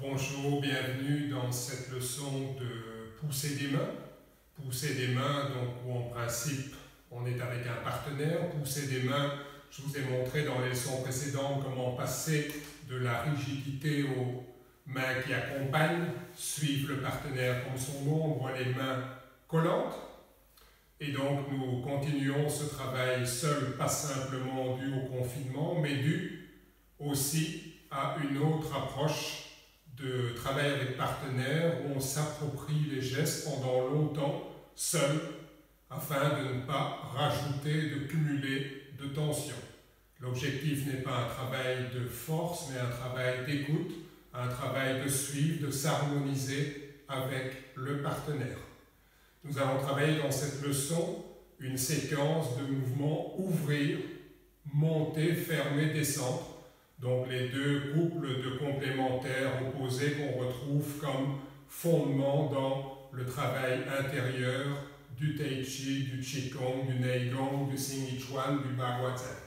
Bonjour, bienvenue dans cette leçon de pousser des mains. Pousser des mains, donc où en principe on est avec un partenaire. Pousser des mains, je vous ai montré dans les leçons précédentes comment passer de la rigidité aux mains qui accompagnent, suivre le partenaire comme son nom, on voit les mains collantes. Et donc nous continuons ce travail seul, pas simplement dû au confinement, mais dû aussi à une autre approche de travail avec partenaire où on s'approprie les gestes pendant longtemps, seul, afin de ne pas rajouter, de cumuler de tension. L'objectif n'est pas un travail de force, mais un travail d'écoute, un travail de suivre, de s'harmoniser avec le partenaire. Nous allons travailler dans cette leçon une séquence de mouvements ouvrir, monter, fermer, descendre. Donc les deux couples de complémentaires opposés qu'on retrouve comme fondement dans le travail intérieur du Tai Chi, du Qigong, du Neigong, du Xing Yi Chuan, du Baguazhang.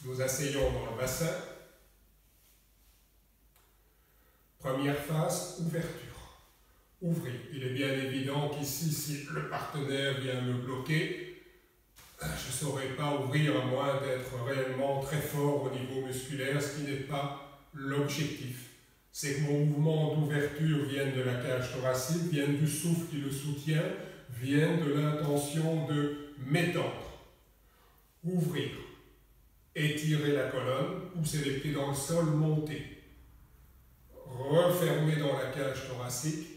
Nous asseyons dans le bassin. Première phase, ouverture. Ouvrir. Il est bien évident qu'ici, si le partenaire vient me bloquer, je ne saurais pas ouvrir à moins d'être réellement très fort au niveau musculaire, ce qui n'est pas l'objectif. C'est que mon mouvement d'ouverture vienne de la cage thoracique, vienne du souffle qui le soutient, vienne de l'intention de m'étendre. Ouvrir, étirer la colonne, pousser les pieds dans le sol, monter. Refermer dans la cage thoracique,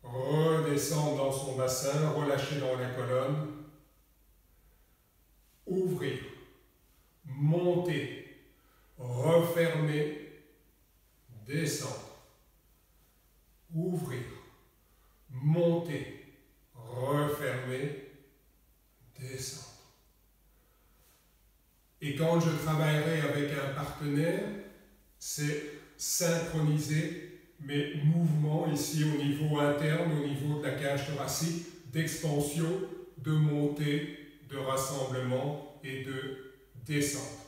redescendre dans son bassin, relâcher dans la colonne, ouvrir, monter, refermer, descendre, ouvrir, monter, refermer, descendre. Et quand je travaillerai avec un partenaire, c'est synchroniser mes mouvements ici au niveau interne, au niveau de la cage thoracique, d'expansion, de montée, de rassemblement et de descente.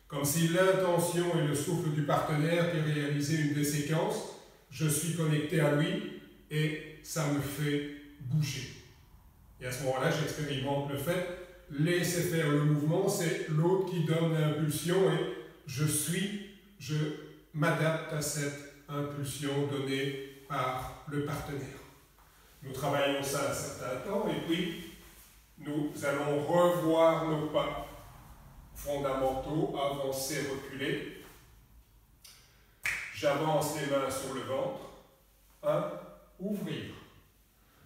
Comme si l'intention et le souffle du partenaire qui réalisait une des séquences, je suis connecté à lui et ça me fait bouger. Et à ce moment-là, j'expérimente le fait, laisser faire le mouvement, c'est l'autre qui donne l'impulsion et je m'adapte à cette impulsion donnée par le partenaire. Nous travaillons ça un certain temps et puis nous allons revoir nos pas fondamentaux, avancer, reculer. J'avance les mains sur le ventre. 1. Ouvrir.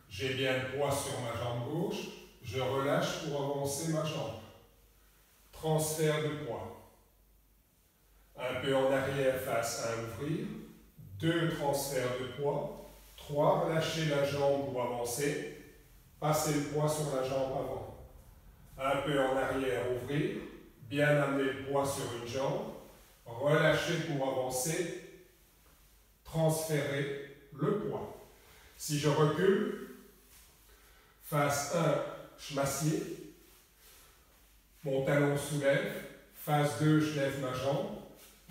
J'ai bien le poids sur ma jambe gauche. Je relâche pour avancer ma jambe. Transfert de poids. Un peu en arrière face à ouvrir. 2 transferts de poids. 3. Relâcher la jambe pour avancer. Passer le poids sur la jambe avant. Un peu en arrière, ouvrir. Bien amener le poids sur une jambe. Relâcher pour avancer. Transférer le poids. Si je recule, phase 1, je m'assieds. Mon talon soulève. Phase 2, je lève ma jambe.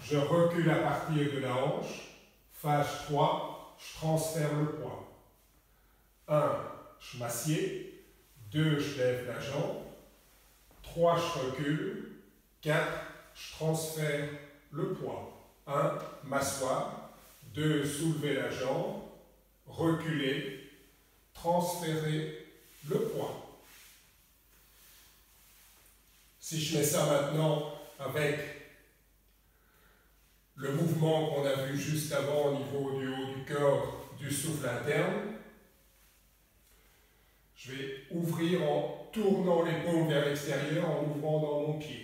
Je recule à partir de la hanche. Phase 3, je transfère le poids. 1, je m'assieds. 2, je lève la jambe. 3, je recule. 4, je transfère le poids. 1, m'asseoir. 2, soulever la jambe. Reculer. Transférer le poids. Si je fais ça maintenant avec le mouvement qu'on a vu juste avant au niveau du haut du corps, du souffle interne, je vais ouvrir en tournant les paumes vers l'extérieur, en ouvrant dans mon pied.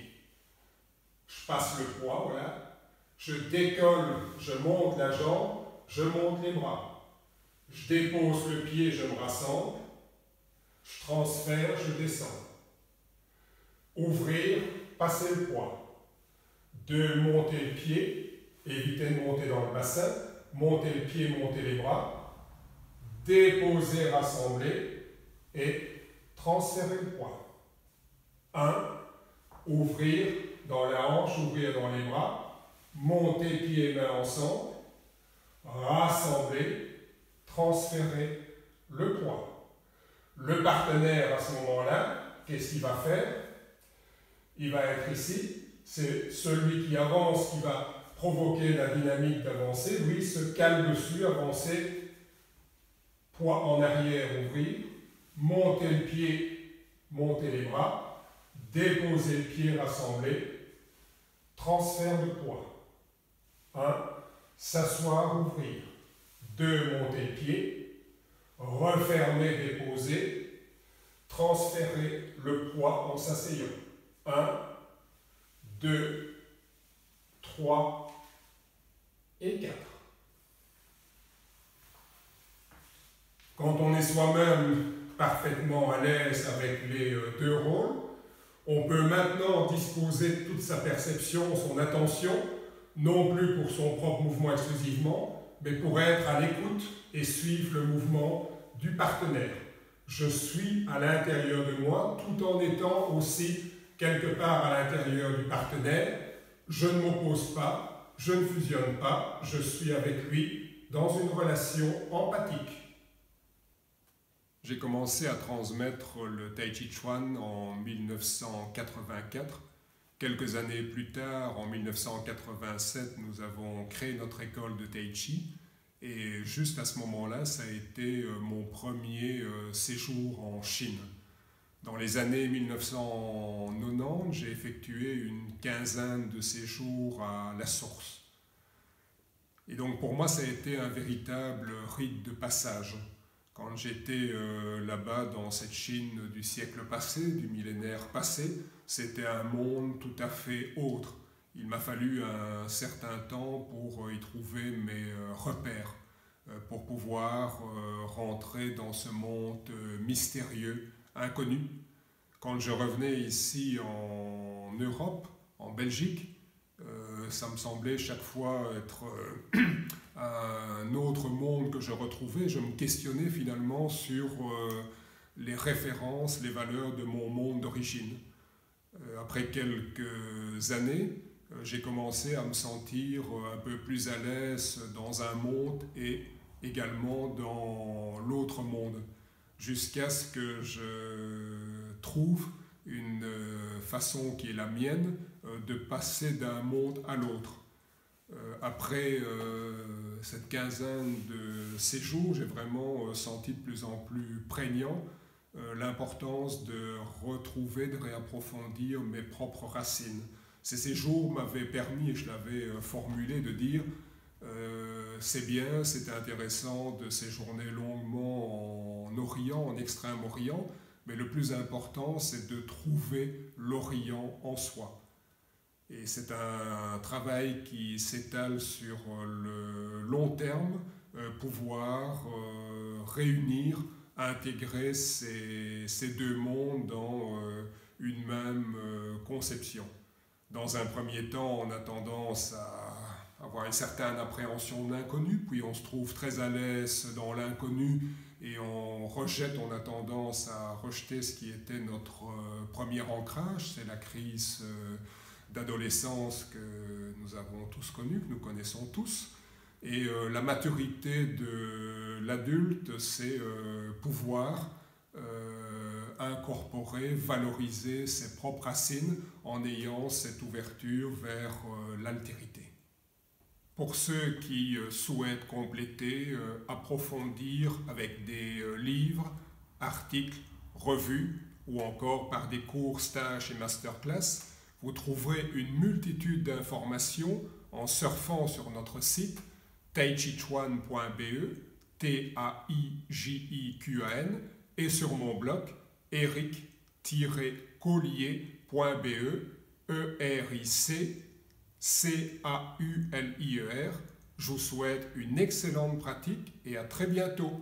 Je passe le poids, voilà. Je décolle, je monte la jambe, je monte les bras. Je dépose le pied, je me rassemble. Je transfère, je descends. Ouvrir, passer le poids. 2, monter le pied, éviter de monter dans le bassin. Monter le pied, monter les bras. Déposer, rassembler. Et transférer le poids. 1, ouvrir dans la hanche, ouvrir dans les bras. monter pieds et mains ensemble, rassembler, transférer le poids. Le partenaire à ce moment-là, qu'est-ce qu'il va faire? Il va être ici, c'est celui qui avance qui va provoquer la dynamique d'avancer, lui se cale dessus, avancer, poids en arrière, ouvrir, monter le pied, monter les bras, déposer le pied, rassembler, transfert de poids. 1, s'asseoir, ouvrir. 2, monter le pied, refermer, déposer, transférer le poids en s'asseyant. 1, 2, 3 et 4. Quand on est soi-même parfaitement à l'aise avec les deux rôles, on peut maintenant disposer de toute sa perception, son attention, non plus pour son propre mouvement exclusivement, mais pour être à l'écoute et suivre le mouvement du partenaire. Je suis à l'intérieur de moi, tout en étant aussi quelque part à l'intérieur du partenaire. Je ne m'oppose pas, je ne fusionne pas, je suis avec lui dans une relation empathique. J'ai commencé à transmettre le Tai Chi Chuan en 1984. Quelques années plus tard, en 1987, nous avons créé notre école de Tai Chi. Et juste à ce moment-là, ça a été mon premier séjour en Chine. Dans les années 1990, j'ai effectué une quinzaine de séjours à la source. Et donc pour moi, ça a été un véritable rite de passage. Quand j'étais là-bas dans cette Chine du siècle passé, du millénaire passé, c'était un monde tout à fait autre. Il m'a fallu un certain temps pour y trouver mes repères, pour pouvoir rentrer dans ce monde mystérieux, inconnu. Quand je revenais ici en Europe, en Belgique, ça me semblait chaque fois être un autre monde que je retrouvais. Je me questionnais finalement sur les références, les valeurs de mon monde d'origine. Après quelques années, j'ai commencé à me sentir un peu plus à l'aise dans un monde et également dans l'autre monde, jusqu'à ce que je trouve une façon qui est la mienne de passer d'un monde à l'autre. Après cette quinzaine de séjours, j'ai vraiment senti de plus en plus prégnant l'importance de retrouver, de réapprofondir mes propres racines. Ces séjours m'avaient permis, et je l'avais formulé, de dire c'est bien, c'est intéressant de séjourner longuement en Orient, en Extrême-Orient, mais le plus important, c'est de trouver l'Orient en soi. Et c'est un travail qui s'étale sur le long terme, pouvoir réunir, intégrer ces deux mondes dans une même conception. Dans un premier temps, on a tendance à avoir une certaine appréhension de l'inconnu, puis on se trouve très à l'aise dans l'inconnu et on rejette, on a tendance à rejeter ce qui était notre premier ancrage, c'est la crise d'adolescence que nous avons tous connue, que nous connaissons tous. Et la maturité de l'adulte, c'est pouvoir incorporer, valoriser ses propres racines en ayant cette ouverture vers l'altérité. Pour ceux qui souhaitent compléter, approfondir avec des livres, articles, revues ou encore par des cours, stages et masterclass, vous trouverez une multitude d'informations en surfant sur notre site taichichuan.be, T-A-I-J-I-Q-A-N, et sur mon blog eric-collier.be, E-R-I-C-C-A-U-L-I-E-R. Je vous souhaite une excellente pratique et à très bientôt.